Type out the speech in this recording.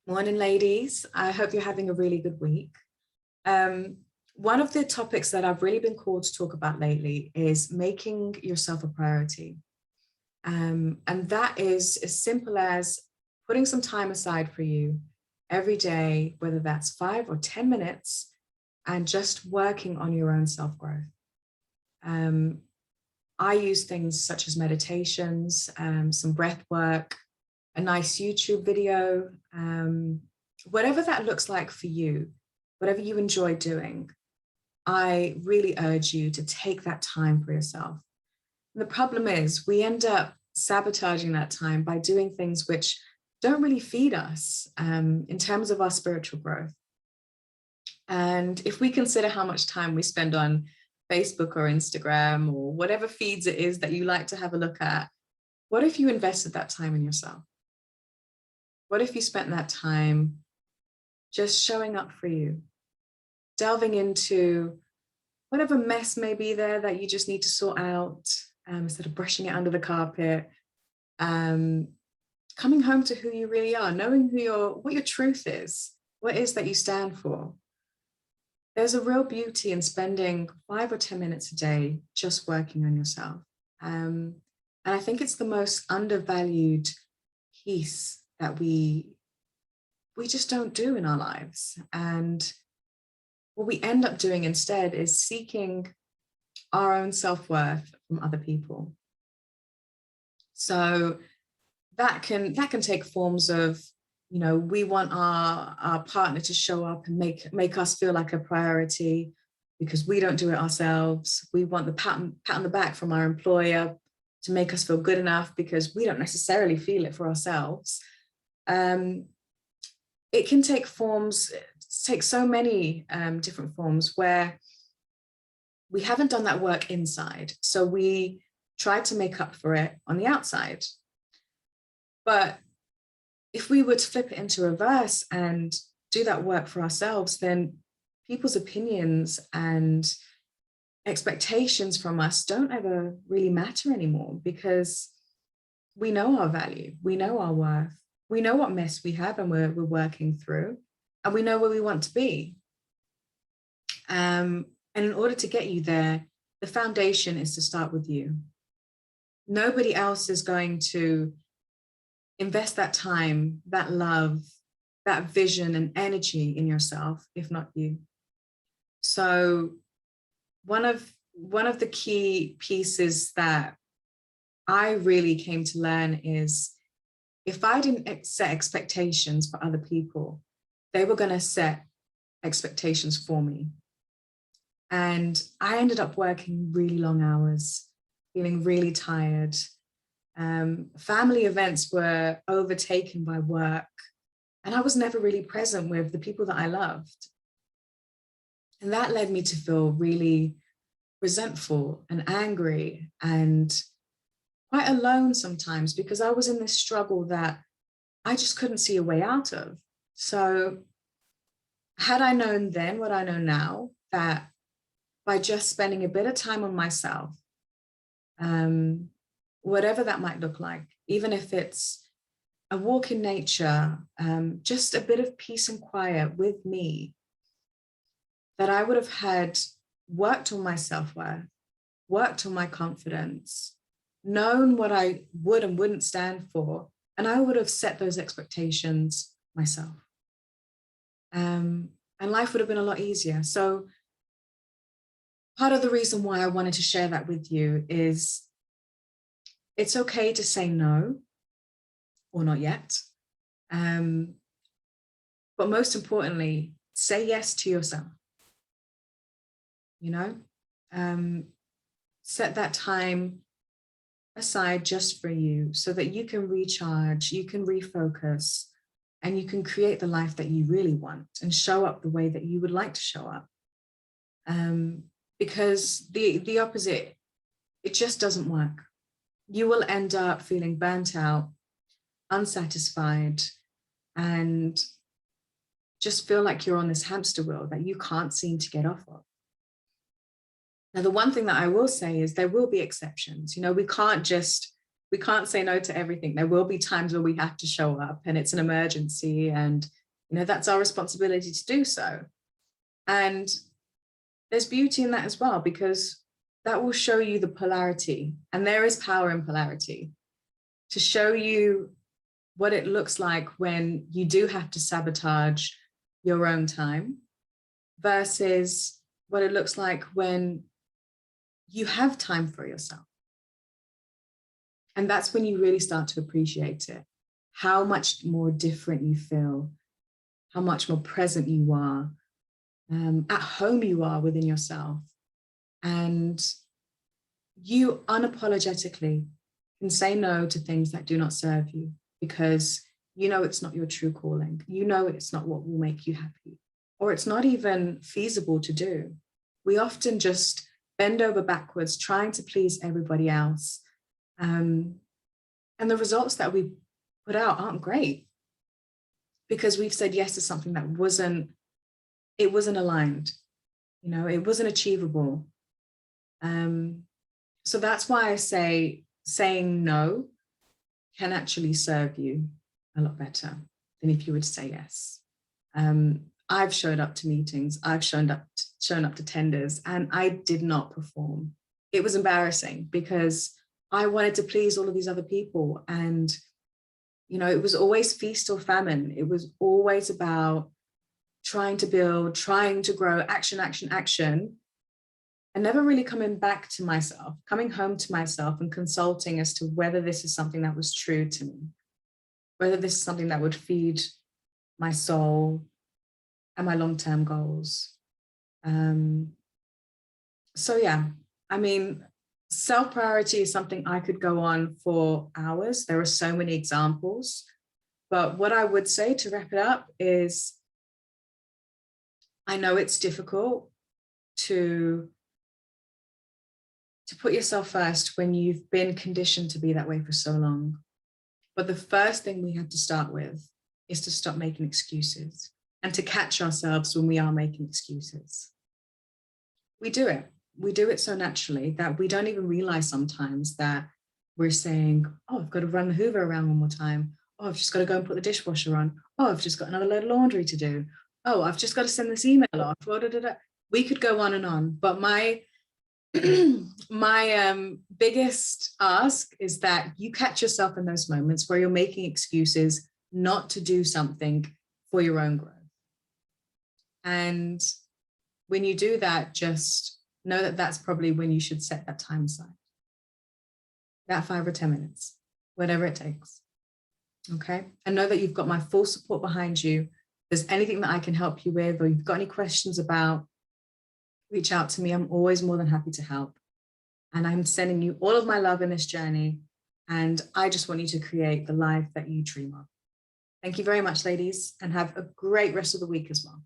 Morning, ladies. I hope you're having a really good week. Um, One of the topics that I've really been called to talk about lately is making yourself a priority. And that is as simple as putting some time aside for you every day, whether that's 5 or 10 minutes, and just working on your own self growth. Um, I use things such as meditations, some breath work, a nice YouTube video, whatever that looks like for you, whatever you enjoy doing. I really urge you to take that time for yourself. And the problem is we end up sabotaging that time by doing things which don't really feed us in terms of our spiritual growth. And if we consider how much time we spend on Facebook or Instagram or whatever feeds it is that you like to have a look at, what if you invested that time in yourself? What if you spent that time just showing up for you, delving into whatever mess may be there that you just need to sort out, instead of brushing it under the carpet, coming home to who you really are, knowing what your truth is, what it is that you stand for. There's a real beauty in spending 5 or 10 minutes a day just working on yourself. And I think it's the most undervalued piece that we just don't do in our lives. And what we end up doing instead is seeking our own self-worth from other people. So that can take forms of, we want our partner to show up and make us feel like a priority because we don't do it ourselves. We want the pat on the back from our employer to make us feel good enough because we don't necessarily feel it for ourselves. It can take so many different forms where we haven't done that work inside. So we try to make up for it on the outside. But if we were to flip it into reverse and do that work for ourselves, then people's opinions and expectations from us don't ever really matter anymore because we know our value, we know our worth, we know what mess we have and we're working through, and we know where we want to be. And in order to get you there, the foundation is to start with you. Nobody else is going to invest that time, that love, that vision and energy in yourself, if not you. So one of the key pieces that I really came to learn is if I didn't set expectations for other people, they were going to set expectations for me. And I ended up working really long hours, feeling really tired. Family events were overtaken by work, and I was never really present with the people that I loved. And that led me to feel really resentful and angry and quite alone sometimes because I was in this struggle that I just couldn't see a way out of. So had I known then what I know now, that by just spending a bit of time on myself, whatever that might look like, even if it's a walk in nature, just a bit of peace and quiet with me, that I would have had worked on my self-worth, worked on my confidence, known what I would and wouldn't stand for, and I would have set those expectations myself. And life would have been a lot easier. So part of the reason why I wanted to share that with you is it's okay to say no or not yet. But most importantly, say yes to yourself. Set that time aside just for you so that you can recharge, you can refocus, and you can create the life that you really want and show up the way that you would like to show up. Because the opposite, it just doesn't work. You will end up feeling burnt out, unsatisfied, and just feel like you're on this hamster wheel that you can't seem to get off of. Now, the one thing that I will say is there will be exceptions. We we can't say no to everything. There will be times where we have to show up and it's an emergency, and that's our responsibility to do so. And there's beauty in that as well, because that will show you the polarity, and there is power in polarity, to show you what it looks like when you do have to sabotage your own time versus what it looks like when you have time for yourself. And that's when you really start to appreciate it, how much more different you feel, how much more present you are, at home you are within yourself. And you unapologetically can say no to things that do not serve you, because it's not your true calling. It's not what will make you happy, or it's not even feasible to do. We often just bend over backwards trying to please everybody else. And the results that we put out aren't great because we've said yes to something that wasn't aligned. It wasn't achievable. So that's why I say saying no can actually serve you a lot better than if you were to say yes. I've showed up to meetings, I've shown up to tenders, and I did not perform. It was embarrassing because I wanted to please all of these other people. And, it was always feast or famine. It was always about trying to build, trying to grow, action, action, action, and never really coming back to myself, coming home to myself and consulting as to whether this is something that was true to me, whether this is something that would feed my soul and my long-term goals. So yeah, self-priority is something I could go on for hours. There are so many examples, but what I would say to wrap it up is, I know it's difficult to put yourself first when you've been conditioned to be that way for so long. But the first thing we have to start with is to stop making excuses and to catch ourselves when we are making excuses. We do it so naturally that we don't even realize sometimes that we're saying, oh, I've got to run the Hoover around one more time. Oh, I've just got to go and put the dishwasher on. Oh, I've just got another load of laundry to do. Oh, I've just got to send this email off. We could go on, but my biggest ask is that you catch yourself in those moments where you're making excuses not to do something for your own growth. And when you do that, just know that that's probably when you should set that time aside. That 5 or 10 minutes, whatever it takes. Okay. And know that you've got my full support behind you. If there's anything that I can help you with, or you've got any questions about, reach out to me. I'm always more than happy to help. And I'm sending you all of my love in this journey. And I just want you to create the life that you dream of. Thank you very much, ladies, and have a great rest of the week as well.